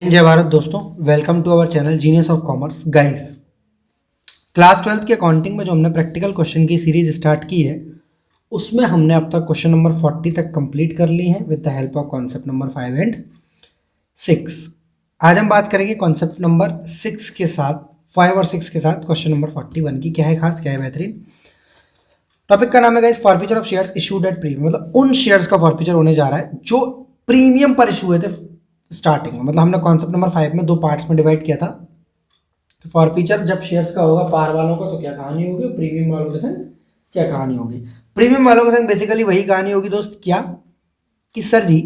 जय भारत दोस्तों, welcome to our channel genius of commerce. Guys, class 12th के accounting में जो हमने प्रैक्टिकल क्वेश्चन की सीरीज स्टार्ट की है उसमें हमने अब तक क्वेश्चन नंबर 40 तक कंप्लीट कर ली है with the help of concept number 5 and 6। आज हम बात करेंगे कॉन्सेप्ट नंबर 6 के साथ, 5 और 6 के साथ क्वेश्चन नंबर 41 की। क्या है खास, क्या है बेहतरीन। टॉपिक का नाम है guys forfeiture of shares issued at premium. मतलब उन शेयर्स का फॉरफीचर होने जा रहा है जो प्रीमियम पर इशू हुए थे स्टार्टिंग में। मतलब हमने कॉन्सेप्ट नंबर 5 में दो पार्ट्स में डिवाइड किया था। तो फॉरफीचर जब शेयर्स का होगा पार वालों का तो क्या कहानी होगी, प्रीमियम वालों के संग क्या कहानी होगी। प्रीमियम वालों के संग बेसिकली वही कहानी होगी दोस्त, क्या कि सर जी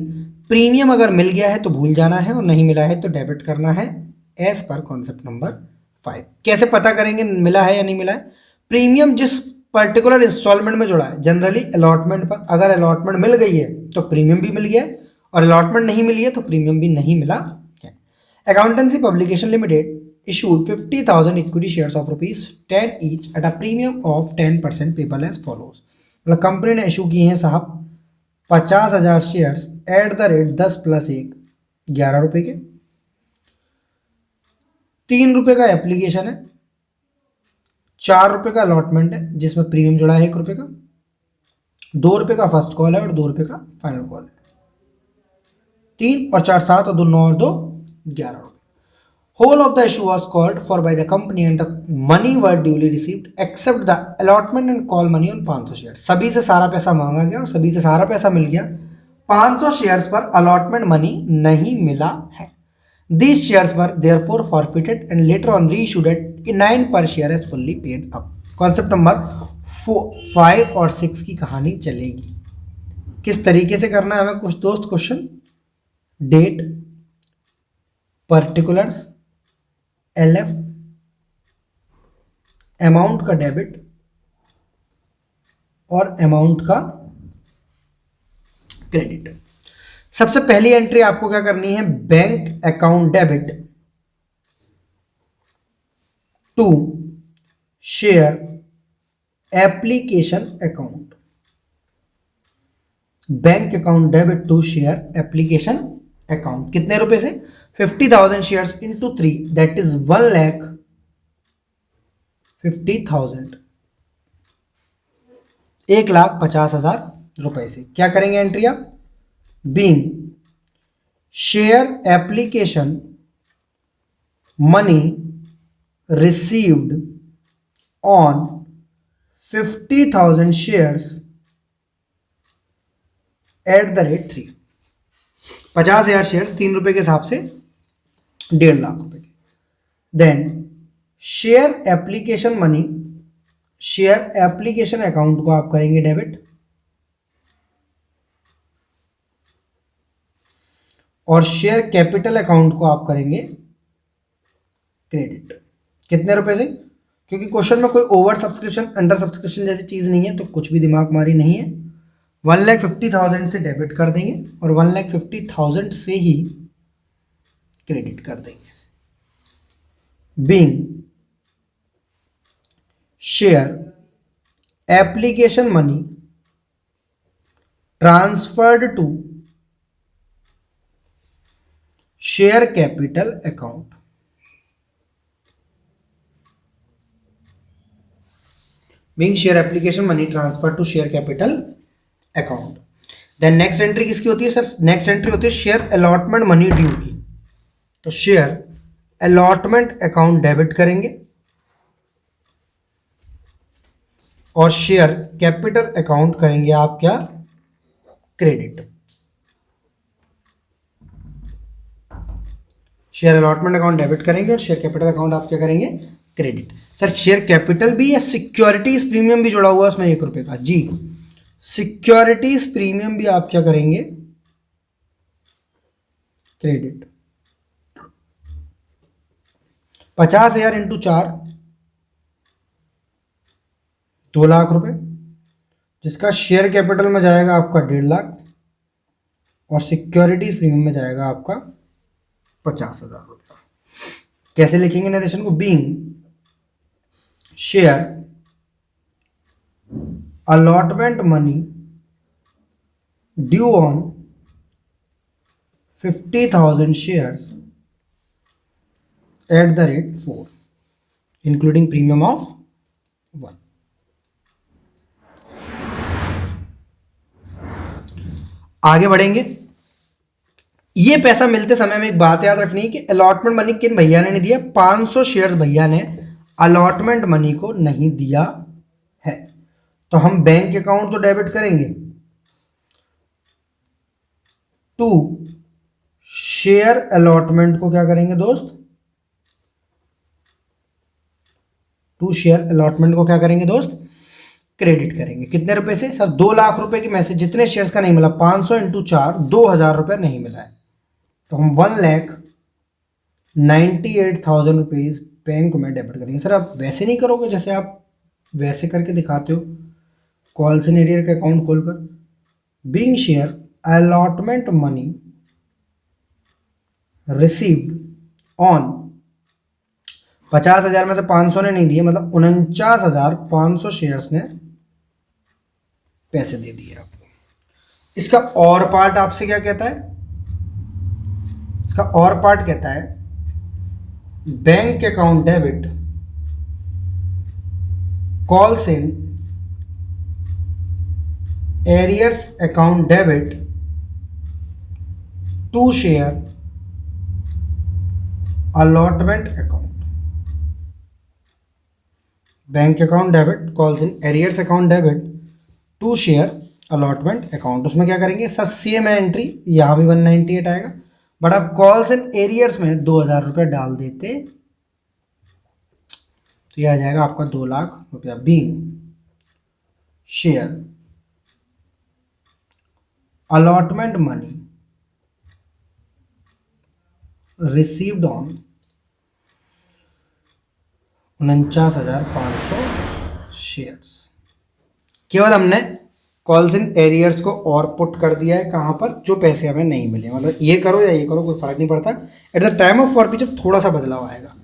प्रीमियम अगर मिल गया है तो भूल जाना है और नहीं मिला है तो डेबिट करना है एज पर कॉन्सेप्ट नंबर 5। कैसे पता करेंगे मिला है या नहीं मिला है। प्रीमियम जिस पर्टिकुलर इंस्टॉलमेंट में जुड़ा है, जनरली अलॉटमेंट पर, अगर अलॉटमेंट मिल गई है तो प्रीमियम भी मिल गया है और अलॉटमेंट नहीं मिली है तो प्रीमियम भी नहीं मिला है। Accountancy publication limited issued 50,000 equity shares of ₹10 each at a premium of 10% payable as follows। मतलब कंपनी ने इशू किए हैं साहब 50,000 शेयर्स एट द रेट 10 + 1 11 रुपए के। 3 रुपए का एप्लीकेशन है, 4 रुपए का अलॉटमेंट है जिसमें प्रीमियम जुड़ा है 1 रुपए का, 2 रुपए का फर्स्ट कॉल है और 2 रुपए का फाइनल कॉल है। 3 और 4 7 और 2 9 और 2 11 रुपए। Whole of the issue was called for by the company and the money were duly received except the allotment and call money on 500 share. सभी से सारा पैसा मांगा गया और सभी से सारा पैसा मिल गया। 500 शेयर्स पर अलॉटमेंट मनी नहीं मिला है। These shares were therefore forfeited and later on reissued at 9 per share as fully paid up। Concept number 5 और 6 की कहानी चलेगी। किस तरीके से करना है हमें कुछ दोस्त question, date, particulars, LF, amount का डेबिट और अमाउंट का क्रेडिट। सबसे पहली एंट्री आपको क्या करनी है, bank account debit to share application account. Bank account debit to share application account. कितने रुपए से, 50,000 शेयर्स इंटू 3 दैट इज 1,50,000, 1,50,000 रुपए से। क्या करेंगे एंट्री आप, being share application money received on 50,000 shares at the rate 3। 50,000 shares 3 रुपए के हिसाब से 1.5 लाख रुपए के। Then share application money, share application account को आप करेंगे डेबिट और शेयर कैपिटल अकाउंट को आप करेंगे क्रेडिट। कितने रुपए से, क्योंकि क्वेश्चन में कोई ओवर सब्सक्रिप्शन अंडर सब्सक्रिप्शन जैसी चीज नहीं है तो कुछ भी दिमाग मारी नहीं है। 1,50,000 से डेबिट कर देंगे और 1,50,000 से ही क्रेडिट कर देंगे। Being share application money transferred to share capital account. Being share application money transfer to share capital account. Then next entry किसकी होती है सर, नेक्स्ट एंट्री होती है शेयर अलॉटमेंट मनी ड्यू की। तो शेयर अलॉटमेंट अकाउंट डेबिट करेंगे और share capital account करेंगे आप क्या, credit. Share allotment account debit करेंगे और शेयर कैपिटल अकाउंट आप क्या करेंगे, क्रेडिट। सर शेयर कैपिटल भी या सिक्योरिटीज प्रीमियम भी जुड़ा हुआ है उसमें 1 रुपए का, जी सिक्योरिटीज प्रीमियम भी आप क्या करेंगे, क्रेडिट। 50,000 इंटू 4 2 लाख रुपए, जिसका शेयर कैपिटल में जाएगा आपका 1.5 लाख और सिक्योरिटीज प्रीमियम में जाएगा आपका 50,000 रुपया। कैसे लिखेंगे नरेशन को, being share allotment money due on 50,000 shares eight the rate 4 including premium of 1। आगे बढ़ेंगे। ये पैसा मिलते समय में एक बात याद रखनी है कि अलॉटमेंट मनी किन भैया ने नहीं दिया, 500 शेयर्स भैया ने अलॉटमेंट मनी को नहीं दिया है। तो हम बैंक अकाउंट तो डेबिट करेंगे, टू शेयर अलॉटमेंट को क्या करेंगे दोस्त, टू शेयर अलॉटमेंट को क्या करेंगे दोस्त, क्रेडिट करेंगे। कितने रुपए से सर, 2 लाख रुपए की मैसेज, जितने शेयर्स का नहीं मिला 500 इंटू 4, 2000 रुपये नहीं मिला है, तो हम 1,98,000 रुपीज बैंक में डेबिट करेंगे। सर आप वैसे नहीं करोगे जैसे आप वैसे करके दिखाते हो, कॉल्स इन एरियर का अकाउंट खोलकर, being share allotment money received on 50,000 में से 500 ने नहीं दिए, मतलब 49,500 शेयर्स ने पैसे दे दिए आपको। इसका और पार्ट आपसे क्या कहता है, इसका और पार्ट कहता है bank account debit calls in arrears account debit to share allotment account. Bank account debit calls in arrears account debit to share allotment account. उसमें क्या करेंगे सर, सेम है एंट्री, यहां भी 198 आएगा, बट आप कॉल्स इन एरियर्स में 2000 रुपये डाल देते तो यह आ जाएगा आपका 2 लाख रुपया। Being share allotment money received on 49,500 shares. केवल हमने कॉल्स इन एरियर्स को और पुट कर दिया है कहाँ पर, जो पैसे हमें नहीं मिले, मतलब ये करो या ये करो कोई फर्क नहीं पड़ता। At the time of forfeiture थोड़ा सा बदलाव आएगा।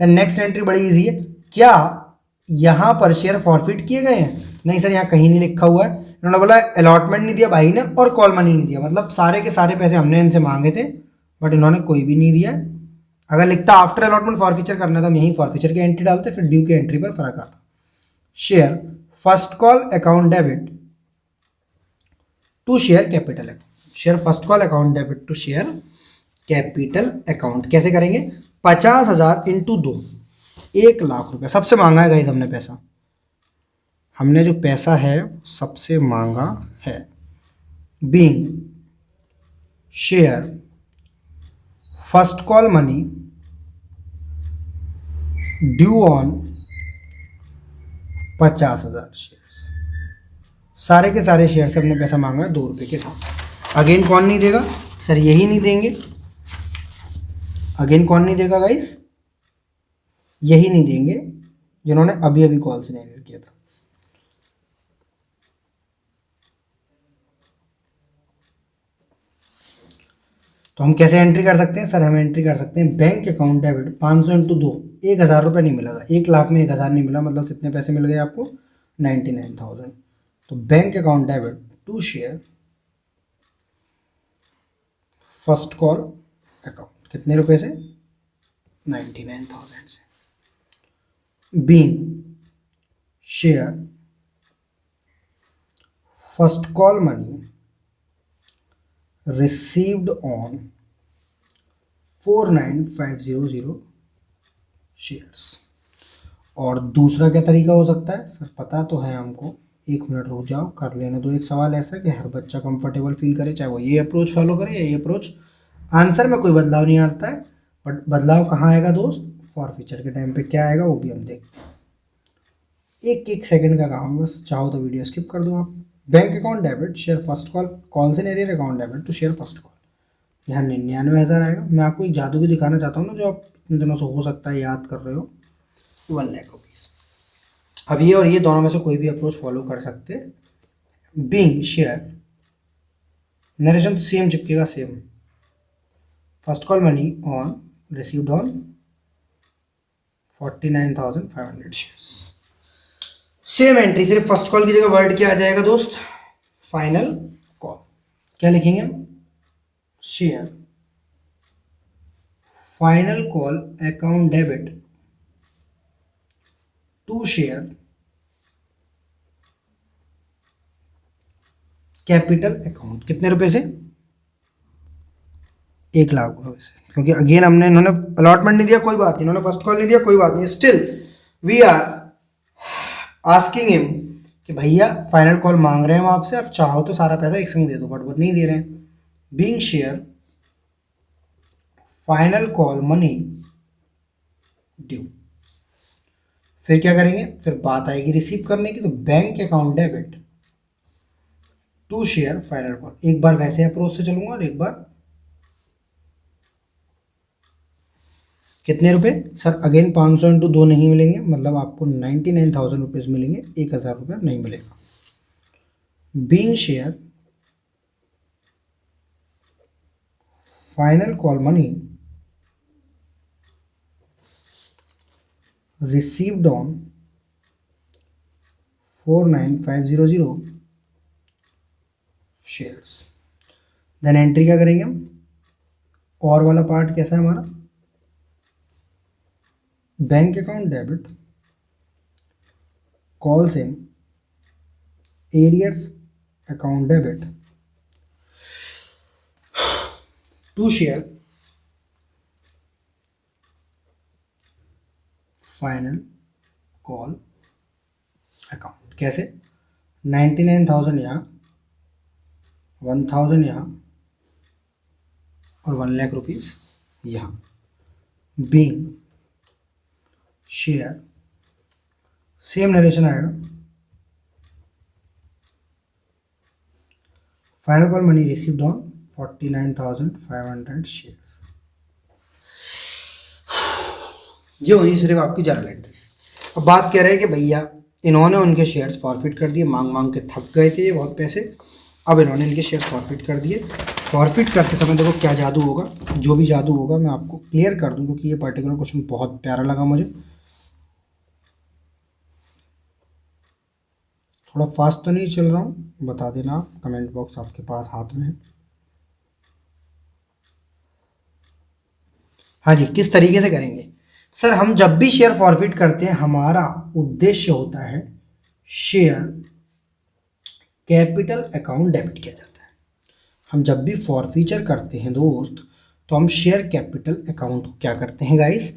देन नेक्स्ट एंट्री बड़ी इजी है, क्या यहाँ पर शेयर फॉरफिट किए गए हैं, नहीं सर यहाँ कहीं नहीं लिखा हुआ है। इन्होंने बोला अलॉटमेंट नहीं दिया भाई ने और कॉल मनी नहीं दिया, मतलब सारे के सारे पैसे हमने इनसे मांगे थे बट इन्होंने कोई भी नहीं दिया। अगर लिखता आफ्टर अलॉटमेंट फॉरफीचर करना तो हम यहीं फॉरफीचर की एंट्री डालते, फिर ड्यू की एंट्री पर फर्क आता। Share first call account debit to share capital account, share first call account debit to share capital account. कैसे करेंगे, 50,000 इंटू 2, 1 लाख रुपये। सबसे मांगा है गाइस हमने पैसा, हमने जो पैसा है सबसे मांगा है। Being share first call money due on 50,000 shares, सारे के सारे शेयर से हमने पैसा मांगा 2 रुपये के साथ। अगेन कौन नहीं देगा सर, यही नहीं देंगे। अगेन कौन नहीं देगा गाइस, यही नहीं देंगे जिन्होंने अभी अभी कॉल से नहीं किया था। तो हम कैसे एंट्री कर सकते हैं सर, हम एंट्री कर सकते हैं बैंक अकाउंट डेबिट 500 इंटू 2, 1,000 रुपये नहीं मिला, 1 लाख में 1,000 नहीं मिला, मतलब कितने पैसे मिल गए आपको, 99,000। तो bank account debit to share first call account, कितने रुपए से, 99,000 से। Being share first call money received on 49,500 shares. और दूसरा क्या तरीका हो सकता है सर, पता तो है हमको, 1 मिनट रुक जाओ कर लेने दो। एक सवाल ऐसा कि हर बच्चा कंफर्टेबल फील करे, चाहे वो ये अप्रोच फॉलो करे या ये अप्रोच। आंसर में कोई बदलाव नहीं आता है, बट बदलाव कहाँ आएगा दोस्त, फॉरफीचर के टाइम पे क्या आएगा वो भी हम देखते हैं। 1 सेकंड का काम, बस चाहो तो वीडियो स्किप कर दो आप। Bank account debit share first call, calls in arrear account debit to share first call, यहाँ 99,000 आएगा। मैं आपको एक जादू भी दिखाना चाहता हूँ ना, जो आप इतने दिनों से हो सकता है याद कर रहे हो, 1 लाख रुपीज़। अब ये और ये दोनों में से कोई भी अप्रोच फॉलो कर सकते। बीइंग शेयर नरेशन सेम चिपकेगा, same first call money on received on 49,500 shares, same entry, सिर्फ फर्स्ट कॉल की जगह वर्ड क्या आ जाएगा दोस्त, फाइनल कॉल। क्या लिखेंगे हम, share final call account debit to share capital account. कितने रुपए से? 1,00,000 रुपए से। क्योंकि अगेन हमने, इन्होंने अलॉटमेंट नहीं दिया, कोई बात नहीं, इन्होंने फर्स्ट कॉल नहीं दिया, कोई बात नहीं, still we are asking him कि भैया फाइनल कॉल मांग रहे हैं हम आपसे, आप चाहो तो सारा पैसा एक संग दे दो, बट वो नहीं दे रहे हैं। Being share final call money due. फिर क्या करेंगे? फिर बात आएगी रिसीव करने की, तो bank account debit to share final call. एक बार वैसे अप्रोच से चलूंगा और एक बार कितने रुपए सर? अगेन 500 इंटू 2 नहीं मिलेंगे, मतलब आपको 99,000 रुपीज मिलेंगे, 1,000 रुपये नहीं मिलेगा। Being share final call money received on 49500 shares. Then entry क्या करेंगे हम? और वाला पार्ट कैसा है हमारा? Bank account debit calls in arrears account debit to share final call account. कैसे? 99,000 यहाँ, 1,000 यहाँ और 1,00,000 रुपीज यहाँ। बीइंग शेयर सेम नरेशन आएगा, final call money received on 49,500 shares. ये हुई सिर्फ आपकी जर्नल एंट्रीज। अब बात कह रहे हैं कि भैया इन्होंने उनके शेयर्स फॉरफिट कर दिए, मांग मांग के थक गए थे ये बहुत पैसे, अब इन्होंने इनके शेयर्स फॉरफिट कर दिए। फॉरफिट करते समय देखो क्या जादू होगा, जो भी जादू होगा मैं आपको क्लियर कर दूं, क्योंकि ये पर्टिकुलर क्वेश्चन बहुत प्यारा लगा मुझे। थोड़ा फास्ट तो नहीं चल रहा हूँ, बता देना आप, कमेंट बॉक्स आपके पास हाथ में है। हाँ जी, किस तरीके से करेंगे सर? हम जब भी शेयर फॉरफिट करते हैं हमारा उद्देश्य होता है शेयर कैपिटल अकाउंट डेबिट किया जाता है। हम जब भी फॉरफीचर करते हैं दोस्त, तो हम शेयर कैपिटल अकाउंट क्या करते हैं गाइस?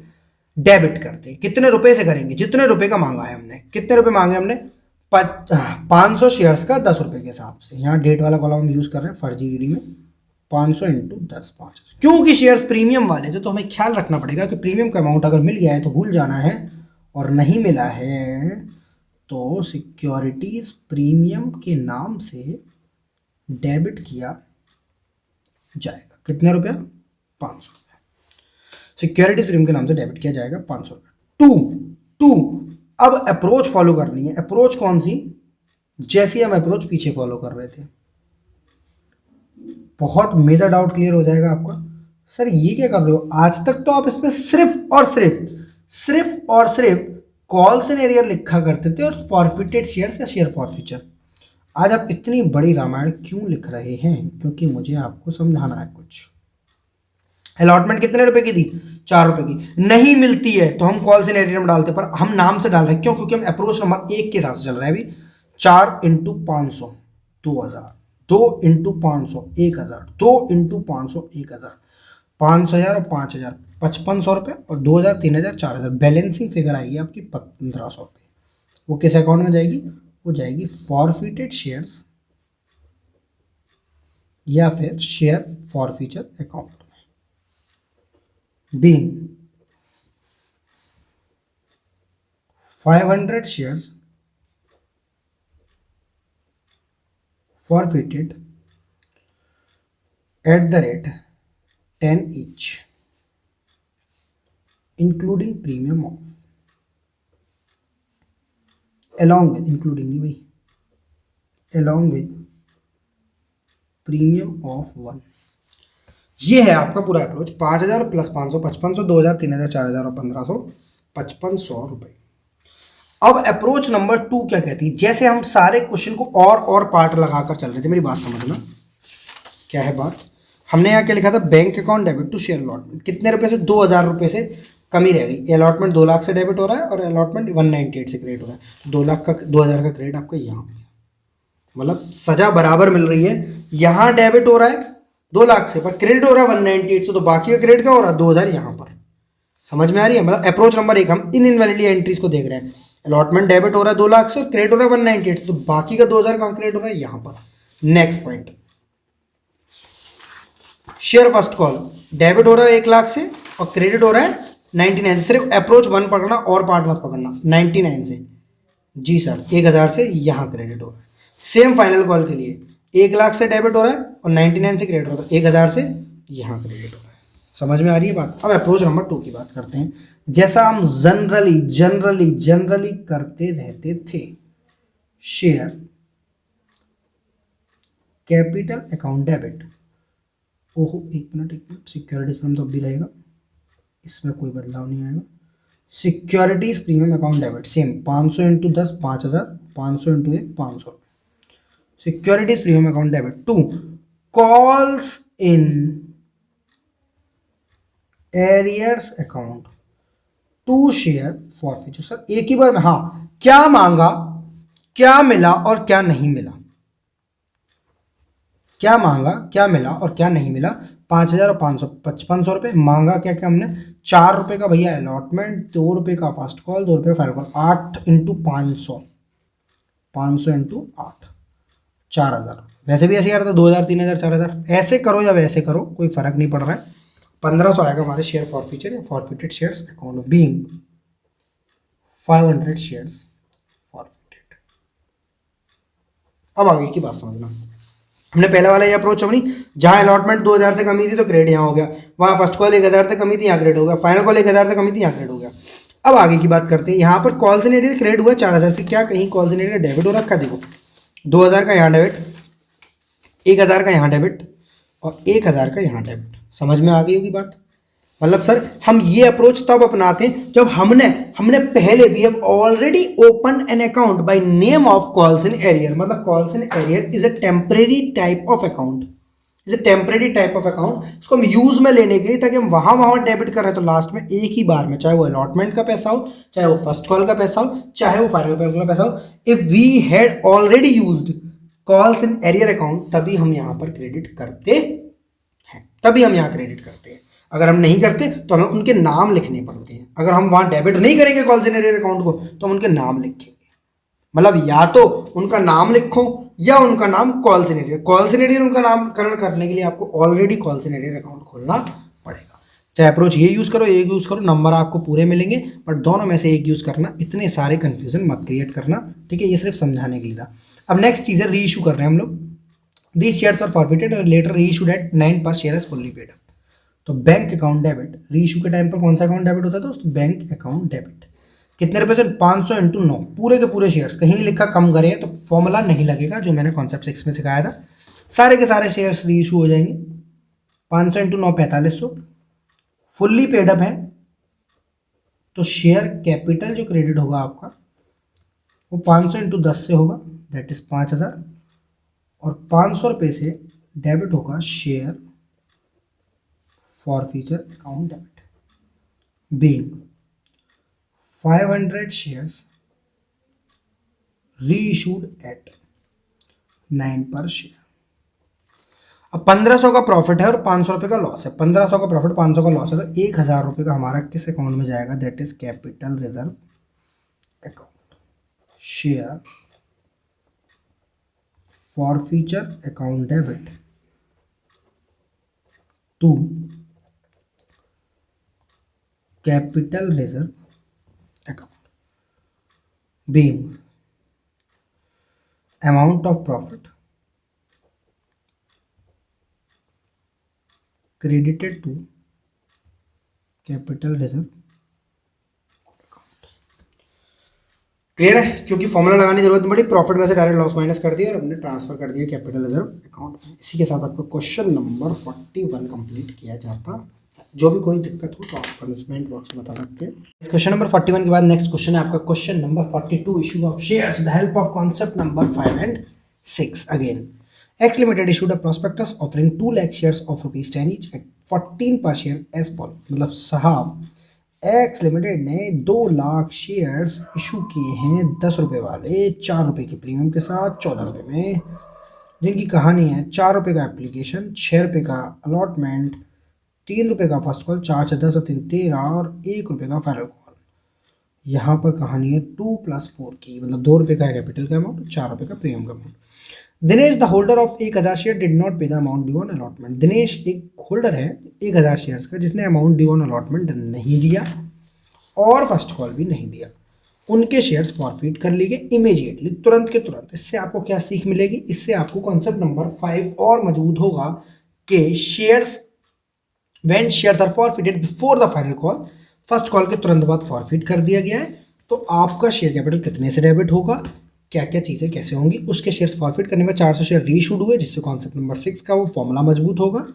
डेबिट करते हैं। कितने रुपए से करेंगे? जितने रुपए का मांगा है हमने। कितने रुपए मांगे हमने? 500 शेयर्स का 10 रुपए के हिसाब से। यहाँ डेट वाला कॉलम हम यूज कर रहे हैं फर्जी ईडी में। 500 इंटू 10, 5। क्योंकि शेयर्स प्रीमियम वाले थे, तो हमें ख्याल रखना पड़ेगा कि प्रीमियम का अमाउंट अगर मिल गया है तो भूल जाना है, और नहीं मिला है तो सिक्योरिटीज प्रीमियम के नाम से डेबिट किया जाएगा। कितने रुपया? 500 रुपया। सिक्योरिटीज प्रीमियम के नाम से डेबिट किया जाएगा 500 रुपया। टू अब अप्रोच फॉलो करनी है। अप्रोच कौन सी? जैसी हम अप्रोच पीछे फॉलो कर रहे थे। बहुत मेजर डाउट क्लियर हो जाएगा आपका, सर ये क्या कर रहे हो? आज तक तो आप इसमें सिर्फ और सिर्फ कॉल्स एंड एरियर लिखा करते थे और फॉरफिटेड शेयर्स या शेयर फॉरफीचर। आज आप इतनी बड़ी रामायण क्यों लिख रहे हैं? क्योंकि मुझे आपको समझाना है कुछ। अलॉटमेंट कितने रुपए की थी? 4 रुपए की। नहीं मिलती है तो हम कॉल्स एंड एरियर में डालते, पर हम नाम से डाल रहे हैं। क्यों? क्योंकि हम अप्रोच नंबर 1 के हिसाब से चल रहे हैं अभी। 4 इंटू 500 2,000, 2 इंटू 500 1,000, 2 इंटू 500 1,000, 5,000 और 5,000 5,500 रुपये, और 2,000 3,000 4,000। बैलेंसिंग फिगर आएगी आपकी 1,500 रुपये। वो किस अकाउंट में जाएगी? वो जाएगी फॉरफिटेड शेयर्स या फिर शेयर फॉरफीचर अकाउंट में। Being 500 shares forfeited at the rate 10 each, including premium of, along with, including नहीं भाई, along with premium of 1। ये है आपका पूरा अप्रोच। 5,000 प्लस 500 5,500, 2,000 3,000 4,000 और 1,500 5,500 रुपये। अब अप्रोच नंबर 2 क्या कहती है? जैसे हम सारे क्वेश्चन को और पार्ट लगाकर चल रहे थे, मेरी बात समझना क्या है बात। हमने यहाँ क्या लिखा था, bank account debit to share allotment, कितने रुपए से, 2,000 रुपये से कमी रह गई। अलॉटमेंट 2 लाख से डेबिट हो रहा है और अलॉटमेंट 198 से क्रेडिट हो रहा है, 2 लाख का 2,000 का क्रेडिट आपका यहाँ, मतलब सजा बराबर मिल रही है। यहाँ डेबिट हो रहा है 2 लाख से, पर क्रेडिट हो रहा है 198 से, तो बाकी का क्रेडिट क्या हो रहा है, 2,000 यहाँ पर। समझ में आ रही है, मतलब अप्रोच नंबर 1 हम इन इनवैलिड एंट्रीज को देख रहे हैं। अलॉटमेंट डेबिट हो रहा है 2 लाख से और क्रेडिट हो रहा है 198, तो बाकी का 2,000 कहाँ क्रेडिट हो रहा है, यहाँ पर। Next point, share first call debit हो रहा है 1 लाख से और क्रेडिट हो रहा है 99 से। सिर्फ अप्रोच 1 पकड़ना और पार्ट मत पकड़ना, 99 से। जी सर, 1,000 से यहाँ क्रेडिट हो रहा है। सेम फाइनल कॉल के लिए 1 लाख से डेबिट हो रहा है और 99 से क्रेडिट हो रहा है, तो 1,000 से यहाँ क्रेडिट हो रहा है। समझ में आ रही है बात। अब अप्रोच नंबर 2 की बात करते हैं, जैसा हम जनरली करते रहते थे। शेयर कैपिटल अकाउंट डेबिट, ओहो एक मिनट, सिक्योरिटीज प्रीमियम तो अब भी रहेगा, इसमें कोई बदलाव नहीं आएगा। Securities premium account debit same 500 into 10 5,000, 500 into 1 500। Securities premium account debit to calls in arrears account to share forfeiture. Sir एक ही बार में, हाँ, क्या मांगा, क्या मिला और क्या नहीं मिला, क्या मांगा, क्या मिला और क्या नहीं मिला। 5,000 और 500, 5500 रुपये मांगा। क्या क्या हमने, 4 रुपये का भैया अलॉटमेंट, 2 रुपये का फर्स्ट कॉल, 2 रुपये फाइनल कॉल, 8 इंटू 500, 500 इंटू 8, 4,000। वैसे भी ऐसे यार, तो 2,000 3,000 4,000, ऐसे करो या वैसे करो कोई फर्क नहीं पड़ रहा है। 1,500 आएगा हमारे शेयर फॉरफीचर या forfeited shares account being 500 shares forfeited. अब आगे की बात समझना, हमने पहले वाला ये अप्रोच समझी, जहां अलॉटमेंट 2,000 से कमी थी तो क्रेडिट यहाँ हो गया, वहां फर्स्ट कॉल 1,000 से कमी थी, यहाँ क्रेडिट हो गया, फाइनल कॉल 1,000 से कमी थी, यहाँ क्रेडिट हो गया। अब आगे की बात करते हैं, यहाँ पर कॉल से नेटेड क्रेडिट हुआ 4,000 से, क्या कहीं कॉल से नेटेड डेबिट हो रखा है, देखो 2,000 का यहाँ डेबिट, 1,000 का यहाँ डेबिट और 1,000 का यहाँ डेबिट। समझ में आ गई होगी बात। मतलब सर हम ये अप्रोच तब अपनाते हैं जब हमने पहले we have already open an account by name of calls in arrear. मतलब calls in arrear is a temporary type of account, is a temporary type of account. इसको हम यूज में लेने के लिए, ताकि हम वहां डेबिट कर रहे हैं तो लास्ट में एक ही बार में, चाहे वो अलॉटमेंट का पैसा हो, चाहे वो फर्स्ट कॉल का पैसा हो, चाहे वो फाइनल कॉल का पैसा हो, if we had already used calls in arrear account, तभी हम यहाँ पर क्रेडिट करते हैं, तभी हम यहाँ क्रेडिट करते हैं। अगर हम नहीं करते तो हमें उनके नाम लिखने पड़ते हैं। अगर हम वहां डेबिट नहीं करेंगे कॉल्स इन एरियर अकाउंट को, तो हम उनके नाम लिखेंगे। मतलब या तो उनका नाम लिखो या उनका नाम calls in arrear. Calls in arrear उनका नामकरण करने के लिए आपको already calls in arrear account खोलना पड़ेगा। चाहे अप्रोच ये यूज करो, ये यूज करो, नंबर आपको पूरे मिलेंगे, बट दोनों में से एक यूज करना। इतने सारे कंफ्यूजन मत क्रिएट करना, ठीक है। ये सिर्फ समझाने के लिए था। अब नेक्स्ट चीज है, री इशू कर रहे हैं हम लोग। दीज शेयर्स आर फॉरफिटेड और लेटर री इशूड एट 9 पर share is fully paid up. तो बैंक अकाउंट डेबिट, री इशू के टाइम पर कौन सा अकाउंट डेबिट होता था, तो बैंक अकाउंट डेबिट। कितने रुपए से, 500 इंटू 9, पूरे के पूरे शेयर्स। कहीं लिखा कम करे तो फॉर्मूला नहीं लगेगा, जो मैंने कॉन्सेप्ट 6 में सिखाया था। सारे के सारे शेयर्स री इशू हो जाएंगे। 500 इंटू 9 4500, फुल्ली पेड अप है तो शेयर कैपिटल जो क्रेडिट होगा आपका वो 500 इंटू 10 से होगा, दैट इज 5,000, और 500 रुपये से डेबिट होगा share forfeiture account debit being 500 shares reissued at 9 पर शेयर। अब 1,500 का प्रॉफिट है और 500 रुपये का लॉस है। 1,500 का प्रॉफिट, 500 का लॉस है, तो 1,000 रुपये का हमारा किस अकाउंट में जाएगा, that is capital reserve account, share forfeiture account debit to capital reserve account being amount of profit credited to capital reserve account। Clear है, क्योंकि फॉर्मूला लगाने की जरूरत नहीं पड़ी, प्रॉफिट में से डायरेक्ट लॉस माइनस कर दिया और हमने ट्रांसफर कर दिया कैपिटल रिजर्व अकाउंट में। इसी के साथ आपको क्वेश्चन नंबर 41 कंप्लीट किया जाता। जो भी कोई दिक्कत हो तो आप कमेंट बॉक्स में बता सकते हैं। क्वेश्चन नंबर 41 के बाद नेक्स्ट क्वेश्चन है आपका question number 42, issue of shares with help of concept number 5 and 6। Again x limited issued a prospectus offering 2 lakh shares of rupees 10 each eight 14 पर शेयर एज फॉलो। मतलब साहब एक्स लिमिटेड ने 2 lakh shares issue किए हैं 10 रुपये वाले, 4 रुपये के प्रीमियम के साथ 14 रुपये में, जिनकी कहानी है 4 रुपये का एप्लीकेशन, 6 रुपये का अलॉटमेंट, 3 रुपये का फर्स्ट कॉल, 4 से 10 और 3 13 और 1 रुपये का फाइनल कॉल। यहाँ पर कहानी है 2+4 की, मतलब 2 रुपये का कैपिटल का अमाउंट, 4 रुपये का प्रीमियम का amount. Dinesh the holder of 1,000 share did not pay the amount due on allotment. Dinesh एक होल्डर है 1,000 शेयर्स का जिसने अमाउंट ड्यू ऑन अलॉटमेंट नहीं दिया और फर्स्ट कॉल भी नहीं दिया। उनके शेयर्स फॉरफिट कर लिए गए इमीडिएटली, तुरंत के तुरंत। इससे आपको क्या सीख मिलेगी? इससे आपको कॉन्सेप्ट नंबर 5 और मजबूत होगा कि shares when shares are forfeited before the final call, first call के तुरंत बाद फॉरफिट कर दिया गया है, तो आपका शेयर कैपिटल कितने से डेबिट होगा, क्या क्या चीज़ें कैसे होंगी। उसके शेयर्स फॉरफिट करने में 400 शेयर रीइशूड हुए, जिससे कॉन्सेप्ट नंबर 6 का वो फॉर्मूला मजबूत होगा।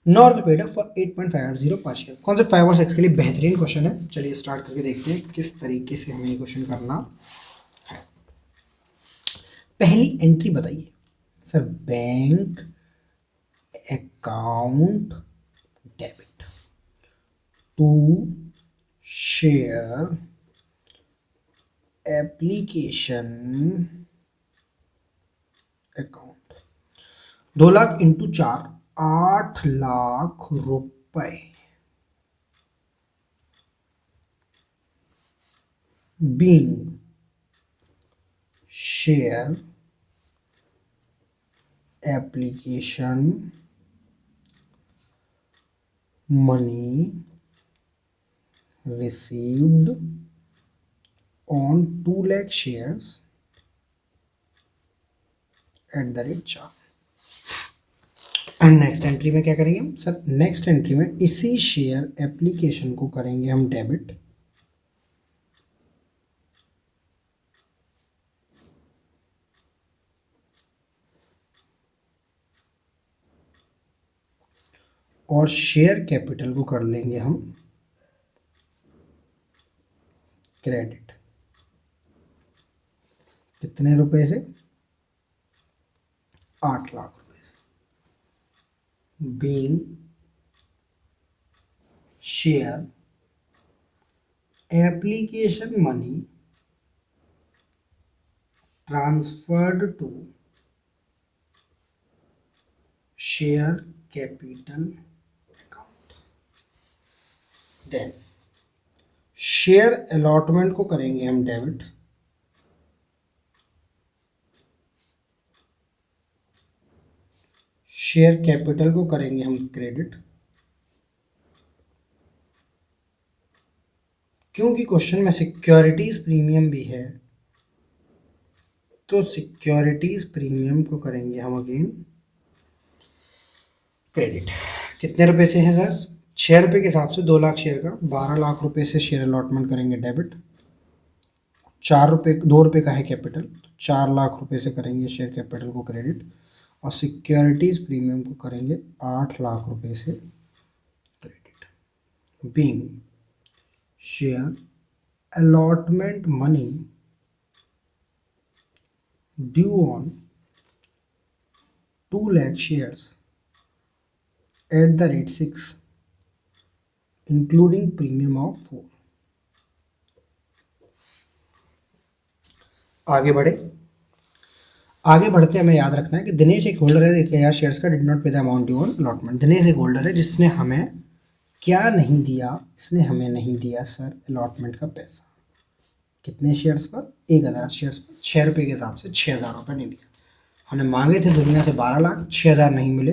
नॉर बी पेड फॉर 8.580 पर शेयर। कॉन्सेप्ट 5 और 6 के लिए बेहतरीन क्वेश्चन है। चलिए स्टार्ट करके देखते हैं किस तरीके से हमें ये क्वेश्चन करना है। पहली एंट्री बताइए sir. Bank account debit to share application account. 2 lakh into 4, 8 lakh रुपए। Being share application money received on 2 lakh shares at the rate चार। एंड नेक्स्ट एंट्री में क्या करेंगे हम सर? नेक्स्ट एंट्री में इसी शेयर एप्लीकेशन को करेंगे हम डेबिट, और शेयर कैपिटल को कर लेंगे हम क्रेडिट। कितने रुपए से? 8 लाख रुपए से। Being share application money transferred to share capital account. Then share allotment को करेंगे हम डेबिट, शेयर कैपिटल को करेंगे हम क्रेडिट। क्योंकि क्वेश्चन में सिक्योरिटीज प्रीमियम भी है, तो सिक्योरिटीज प्रीमियम को करेंगे हम अगेन क्रेडिट। कितने रुपए से है सर? 6 रुपये के हिसाब से 2 लाख शेयर का 12 लाख रुपए से शेयर अलॉटमेंट करेंगे डेबिट। 4 रुपये, 2 रुपये का है कैपिटल, तो 4 लाख रुपए से करेंगे शेयर कैपिटल को क्रेडिट, और सिक्योरिटीज प्रीमियम को करेंगे 8 लाख रुपए से credit. Being share allotment money due on 2 lakh shares at the rate 6 including premium of 4। आगे बढ़े। आगे बढ़ते हमें याद रखना है कि दिनेश एक होल्डर है 1,000 शेयर्स का, did not pay the amount due on allotment. Dinesh एक होल्डर है जिसने हमें क्या नहीं दिया? इसने हमें नहीं दिया सर अलॉटमेंट का पैसा। कितने शेयर्स पर? 1,000 शेयर्स पर 6 रुपये के हिसाब से 6,000 रुपये नहीं दिया। हमने मांगे थे दुनिया से 12 लाख, 6,000 नहीं मिले,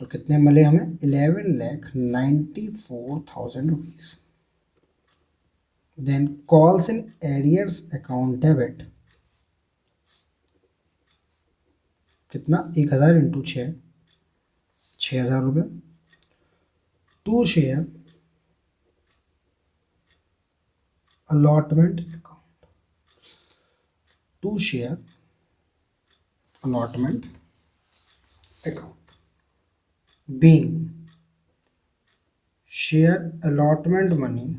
तो कितने मिले हमें? 11,94,000 rupees. Then calls in arrears account debit. कितना? 1,000 इंटू 6, 6,000 रुपये। To share allotment account, to share allotment account, being share allotment money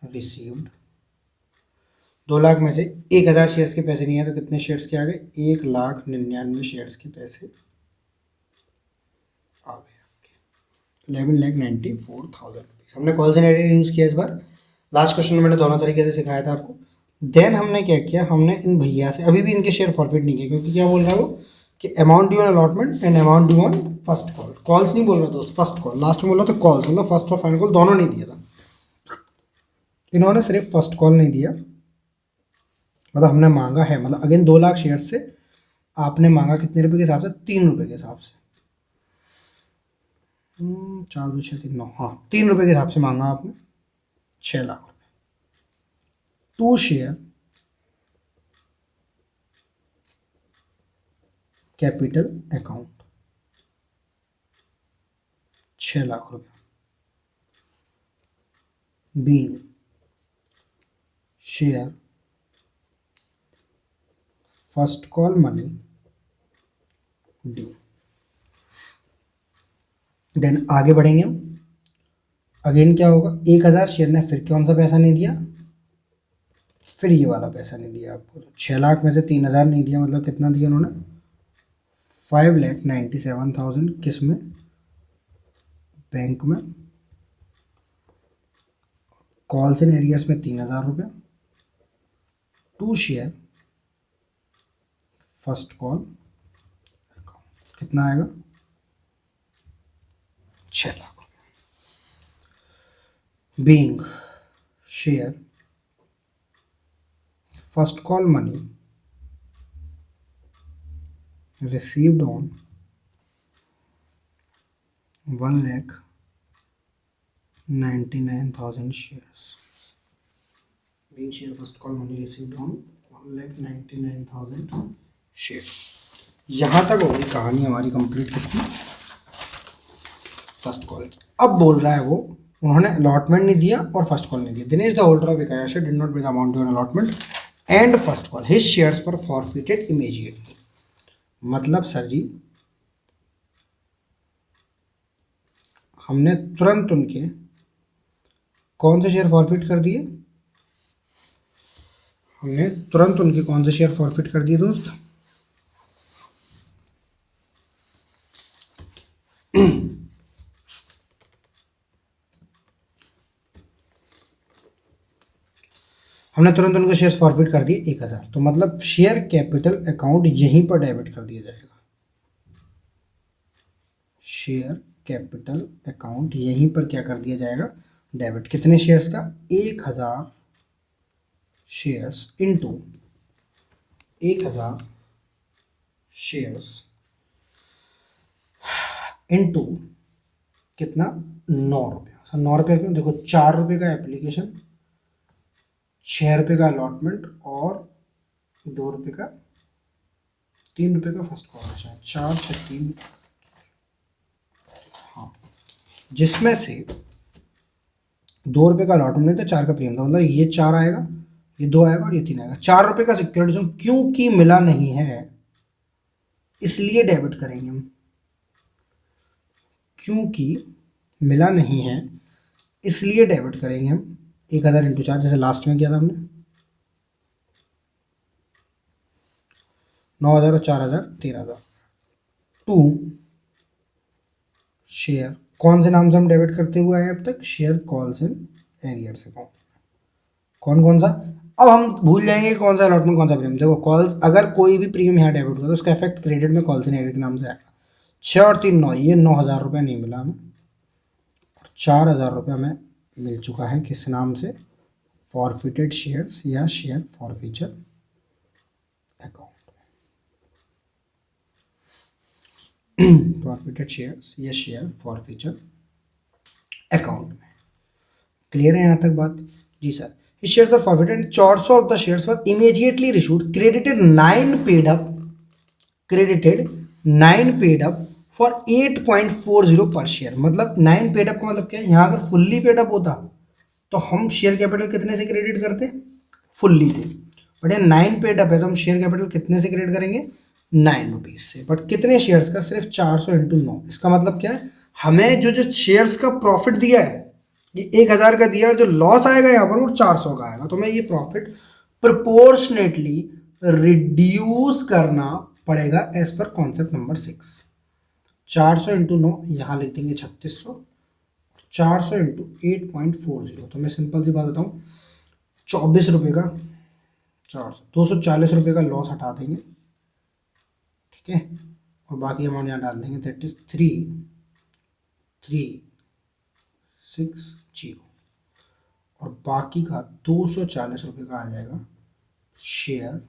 received 2 lakh में से 1,000 शेयर्स के पैसे नहीं है तो कितने शेयर्स के आ गए? 1,99,000 शेयर्स के पैसे आ गए आपके 11,94,000 रुपीज़। हमने कॉल्स एंड एरियर यूज़ किया इस बार। लास्ट क्वेश्चन में मैंने दोनों तरीके से सिखाया था आपको। देन हमने क्या किया, हमने इन भैया से अभी भी इनके शेयर फॉरफिट नहीं किए, क्योंकि क्या बोल रहा है वो कि amount due on allotment and amount due on first call. Calls नहीं बोल रहा दोस्त, फर्स्ट कॉल। लास्ट में बोल रहा था कॉल्स, मतलब फर्स्ट और फाइनल कॉल दोनों नहीं दिया था। इन्होंने सिर्फ फर्स्ट कॉल नहीं दिया, मतलब हमने मांगा है, मतलब अगेन 2 लाख शेयर से आपने मांगा कितने रुपए के हिसाब से? 3 रुपये के हिसाब से। 4, 2, 6, 3, 9, हाँ 3 रुपये के हिसाब से मांगा आपने 6 लाख रुपये। 2 शेयर कैपिटल अकाउंट 6 लाख रुपये। Being share first call money due. Then आगे बढ़ेंगे हम। अगेन क्या होगा, 1,000 शेयर ने फिर कौन सा पैसा नहीं दिया? फिर ये वाला पैसा नहीं दिया आपको। तो 6 लाख में से 3,000 नहीं दिया, मतलब कितना दिया उन्होंने? 5,97,000 किस में? बैंक में। कॉल्स एंड एरियर्स में 3,000 रुपये। 2 शेयर फर्स्ट कॉल अकाउंट कितना आएगा? 6 लाख रुपये। Being share first call money received on 1,99,000 shares. Being share first call money received on 1,99,000 shares. यहाँ तक हो गई कहानी हमारी कंप्लीट किसकी? फर्स्ट कॉल की। अब बोल रहा है वो, उन्होंने अलॉटमेंट नहीं दिया और फर्स्ट कॉल नहीं दिया। Dinesh the holder of Vikas share did not pay the amount due on allotment and first call, his shares were forfeited immediately. मतलब सर जी हमने तुरंत उनके कौन से शेयर फॉरफिट कर दिए? हमने तुरंत उनके कौन से शेयर फॉरफिट कर दिए दोस्त? हमने तुरंत उनके शेयर्स फॉरफिट कर दिए 1,000। तो मतलब शेयर कैपिटल अकाउंट यहीं पर डेबिट कर दिया जाएगा। शेयर कैपिटल अकाउंट यहीं पर क्या कर दिया जाएगा? डेबिट। कितने शेयर्स का? 1,000 शेयर्स इंटू 1,000 शेयर्स इंटू कितना? 9 रुपये। सर 9 रुपये क्यों? देखो 4 रुपये का एप्लीकेशन, 6 रुपये का अलॉटमेंट और 2 रुपये का, 3 रुपये का फर्स्ट कॉल है शायद। 4, 6, 3, हाँ, जिसमें से 2 रुपये का अलॉटमेंट नहीं था, 4 का प्रीमियम था। मतलब ये 4 आएगा, ये 2 आएगा और ये 3 आएगा। 4 रुपये का सिक्योरिटी क्योंकि मिला नहीं है इसलिए डेबिट करेंगे हम। क्योंकि मिला नहीं है इसलिए डेबिट करेंगे हम 1,000 इंटू 4, जैसे लास्ट में किया था हमने। 9,000 और 4,000 13,000। 2 शेयर कौन से नाम से हम डेबिट करते हुए आए अब तक? Share calls and arrears account. कौन कौन सा? अब हम भूल जाएंगे कौन सा अलॉटमेंट कौन सा प्रीमियम। देखो कॉल्स, अगर कोई भी प्रीमियम यहाँ डेबिट होगा तो उसका इफेक्ट क्रेडिट में कॉल्स एंड एरियर के नाम से आएगा। 6 और 3 9, ये 9,000 रुपये नहीं मिला हमें, और 4,000 रुपये हमें मिल चुका है किस नाम से? फॉरफिटेड शेयर्स या share forfeiture account. Forfeited shares या शेयर फॉरफीचर अकाउंट में। क्लियर है यहाँ तक बात? जी sir. His shares are forfeited and 400 of the shares were immediately issued, credited 9 paid up for 8.40 per share। मतलब 9 पेड अप का मतलब क्या है? यहाँ अगर फुल्ली पेड अप होता तो हम शेयर कैपिटल कितने से क्रेडिट करते? फुल्ली से। बट ये 9 पेड अप है तो हम शेयर कैपिटल कितने से क्रेडिट करेंगे? 9 रुपीज़ से। बट कितने शेयर्स का? सिर्फ 400 इंटू 9। इसका मतलब क्या है? हमें जो शेयर्स का प्रॉफिट दिया है ये 1,000 का दिया, और जो लॉस आएगा यहाँ पर वो 400 का आएगा। तो मैं ये प्रॉफिट प्रोपोर्शनेटली रिड्यूस करना पड़ेगा as per concept number 6। 400 into 9 यहाँ लिख देंगे 3600, 400 इंटू 8.40, तो मैं सिंपल सी बात बताऊँ 24 रुपये का 400, 240 रुपये का लॉस हटा देंगे, ठीक है, और बाकी अमाउंट यहाँ डाल देंगे, दैट इज 3360, और बाकी का 240 रुपये का आ जाएगा share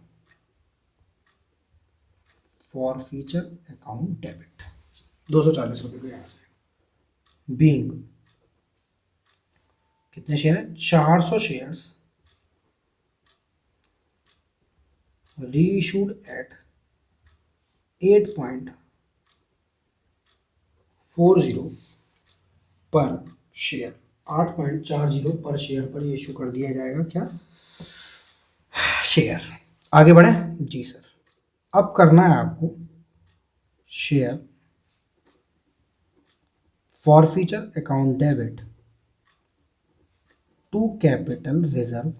forfeiture account debit, 240 रुपये का आ जाएगा। बीइंग कितने शेयर है, 400 शेयर्स रीइशूड एट 8.40 पर शेयर, 8.40 पर शेयर पर इशू कर दिया जाएगा क्या, शेयर। आगे बढ़े जी सर। अब करना है आपको share forfeiture account debit to capital reserve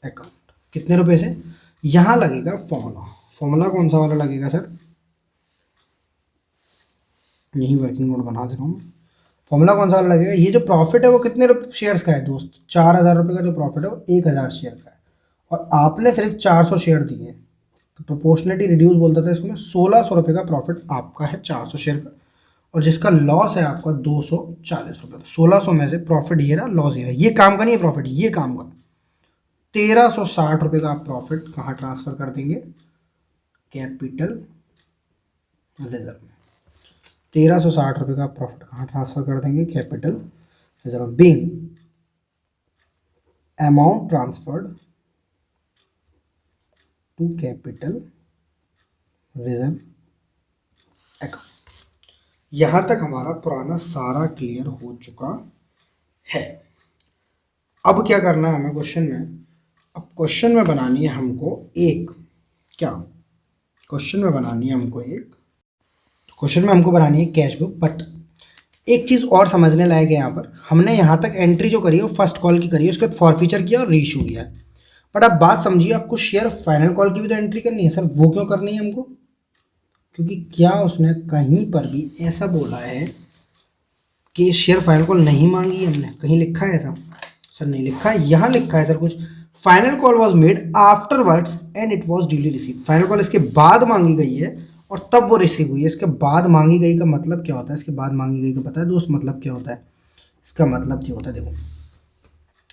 account, कितने रुपए से, यहां लगेगा फॉर्मूला। फॉर्मूला कौन सा वाला लगेगा सर, यही वर्किंग नोट बना दे रहा हूँ। फॉर्मूला कौन सा वाला लगेगा, ये जो प्रॉफिट है वो कितने शेयर्स का है दोस्त, 4000 रुपये का जो प्रॉफिट है वो 1000 शेयर का है, और आपने सिर्फ 400 शेयर दिए, तो प्रोपोर्शनलिटी रिड्यूस बोलता था इसको मैं। 1600 रुपये का प्रॉफिट आपका है 400 शेयर का, और जिसका लॉस है आपका 240 रुपये। तो 1600 में से प्रॉफिट ये रहा, लॉस ये रहा, ये काम का नहीं है प्रॉफिट, ये काम का 1360 रुपये का आप प्रॉफिट कहाँ ट्रांसफर कर देंगे, कैपिटल रिजर्व में। 1360 रुपये का प्रॉफिट कहाँ ट्रांसफर कर देंगे, capital reserve. Being amount transferred to capital reserve account. यहां तक हमारा पुराना सारा क्लियर हो चुका है। अब क्या करना है हमें क्वेश्चन में, अब क्वेश्चन में बनानी है हमको एक, क्या क्वेश्चन में बनानी है हमको एक, क्वेश्चन में हमको बनानी है कैश बुक। बट एक चीज़ और समझने लायक है, यहाँ पर हमने यहाँ तक एंट्री जो करी है वो फर्स्ट कॉल की करी है, उसके बाद फॉरफीचर किया और रीइशू किया है। बट अब बात समझिए, आपको शेयर फाइनल कॉल की भी तो एंट्री करनी है सर। वो क्यों करनी है हमको, क्योंकि क्या उसने कहीं पर भी ऐसा बोला है कि शेयर फाइनल कॉल नहीं मांगी है हमने, कहीं लिखा है ऐसा सर, नहीं लिखा है। यहाँ लिखा है सर कुछ, final call was made afterwards and it was duly receive. Final call इसके बाद मांगी गई है और तब वो रिसीव हुई है। इसके बाद मांगी गई का मतलब क्या होता है, इसके बाद मांगी गई का पता है दोस्त मतलब क्या होता है, इसका मतलब क्या होता है, देखो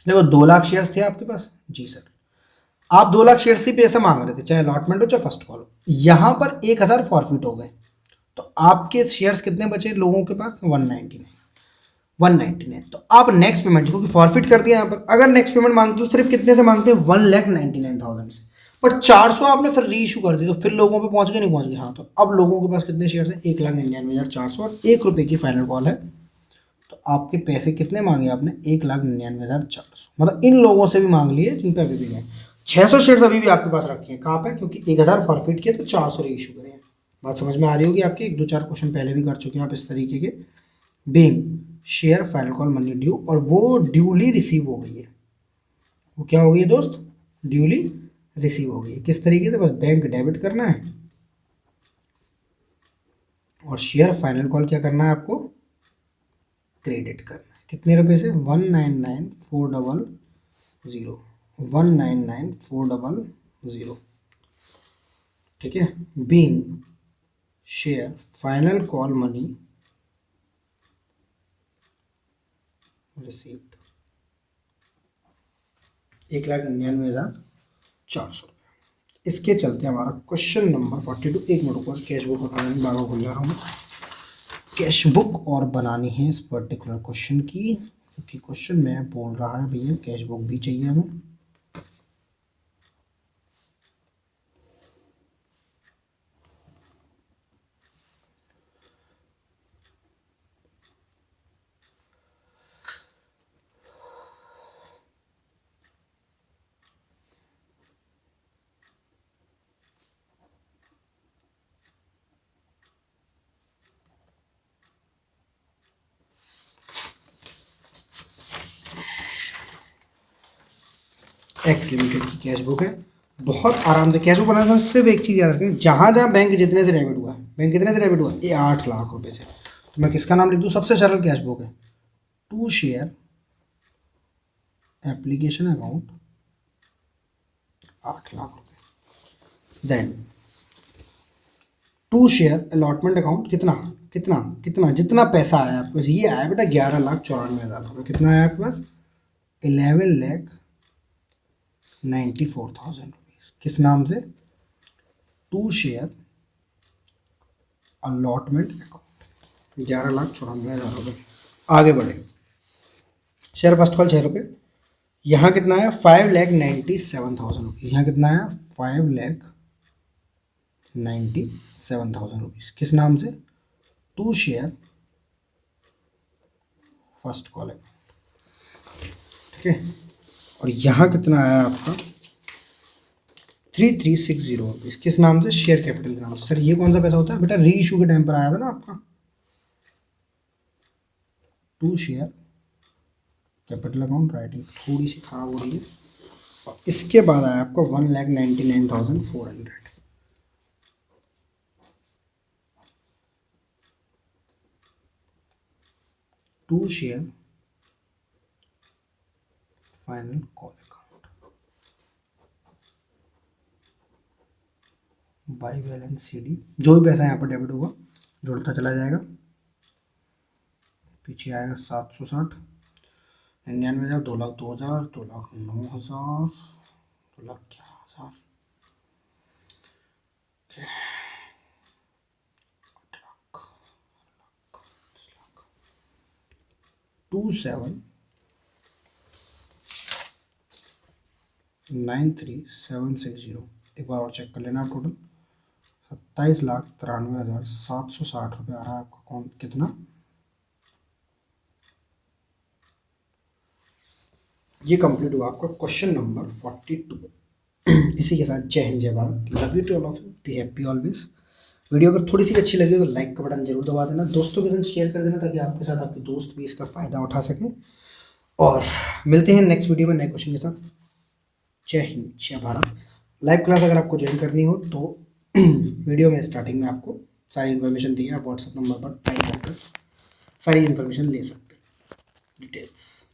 देखो 2 लाख शेयर्स थे आपके पास, जी सर, आप 2 लाख शेयर से पैसा मांग रहे थे, चाहे अलॉटमेंट हो चाहे फर्स्ट कॉल हो। यहाँ पर 1000 फॉरफिट हो गए, तो आपके शेयर्स कितने बचे लोगों के पास, 199। तो आप नेक्स्ट पेमेंट, क्योंकि फॉरफिट कर दिया यहाँ पर, अगर नेक्स्ट पेमेंट मांगते हो सिर्फ कितने से मांगते हैं, 1,99,000 से। बट 400 आपने फिर री इशू कर दी, तो फिर लोगों पे पहुंच गए नहीं पहुंच गए, हाँ। तो अब लोगों के पास कितने शेयर है, 1,99,400, और 1 रुपये की फाइनल कॉल है। तो आपके पैसे कितने मांगे आपने, 1,99,400, मतलब इन लोगों से भी मांग लिए जिन पे अभी भी गए। 600 शेयर्स अभी भी आपके पास रखे हैं, कहाँ पे, क्योंकि 1000 फॉरफिट किए तो 400 री इशू करे हैं। बात समझ में आ रही होगी आपकी, 1 2 4 क्वेश्चन पहले भी कर चुके हैं आप इस तरीके के। Being share final call money due, और वो ड्यूली रिसीव हो गई है, वो क्या हो गई है दोस्त, ड्यूली रिसीव हो गई है। किस तरीके से, बस बैंक डेबिट करना है और शेयर फाइनल कॉल क्या करना है आपको, क्रेडिट करना है। कितने रुपए से, 1,99,400, 1,99,400, ठीक है। Being share final call money received 1,99,400। इसके चलते हमारा क्वेश्चन नंबर 42, एक मिनट ऊपर कैश बुक बनानी, बार बार भूल जा रहा हूँ, कैश बुक और बनानी है इस पर्टिकुलर क्वेश्चन की, क्योंकि क्वेश्चन में बोल रहा है भैया कैश बुक भी चाहिए हमें। एक्स लिमिटेड की कैश बुक है। बहुत आराम से कैश बुक बनाने में सिर्फ एक चीज़ याद रखें, जहाँ जहाँ बैंक जितने से डेबिट हुआ है, बैंक कितने से डेबिट हुआ, ये 8 लाख रुपए से, तो मैं किसका नाम लिख दूँ, सबसे सरल कैश बुक है, to share application account 8 lakh रुपए। Then to share allotment account कितना कितना कितना, जितना पैसा आया आपके पास, ये आया बेटा 11,94,000 रुपये। कितना आया आपके पास, 11,94,000 रुपीज़। किस नाम से, टू शेयर अलॉटमेंट अकाउंट, 11,94,000 रुपये। आगे बढ़े, शेयर फर्स्ट कॉल 6 रुपये। यहाँ कितना आया, 5,97,000 रुपीज़। यहाँ कितना आया, 5,97,000 रुपीज़। किस नाम से, to share first call account. ठीक है, और यहाँ कितना आया आपका, 3,360 रुपीज़। किस नाम से, शेयर कैपिटल के नाम से। सर ये कौन सा पैसा होता है बेटा, री इशू के टाइम पर आया था ना आपका, to share capital account. Writing थोड़ी सी खराब हो रही है। और इसके बाद आया आपका 1,99,400। To share final call account by balance CD। जो भी पैसा यहाँ पर डेबिट होगा जुड़ता चला जाएगा। पीछे आएगा 760, 99,000, 2,02,000, 2,09,000, 2,11,000, 27,93,760। एक बार और चेक कर लेना आप, टोटल 27,93,760 रुपये आ रहा है आपका। कौन कितना, ये कंप्लीट हुआ आपका क्वेश्चन नंबर 42। इसी के साथ जय हिंद जय Bharat, love you to all of you, be happy always. Video अगर थोड़ी सी भी अच्छी लगी हो तो लाइक का बटन जरूर दबा देना, दोस्तों के साथ शेयर कर देना ताकि आपके साथ आपके दोस्त भी इसका फ़ायदा उठा सकें। और मिलते हैं नेक्स्ट वीडियो में नए क्वेश्चन के साथ। जय हिंद जय भारत। लाइव क्लास अगर आपको ज्वाइन करनी हो तो वीडियो में स्टार्टिंग में आपको सारी इन्फॉर्मेशन दी है, आप व्हाट्सएप नंबर पर टाइप कर सारी इन्फॉर्मेशन ले सकते हैं, डिटेल्स।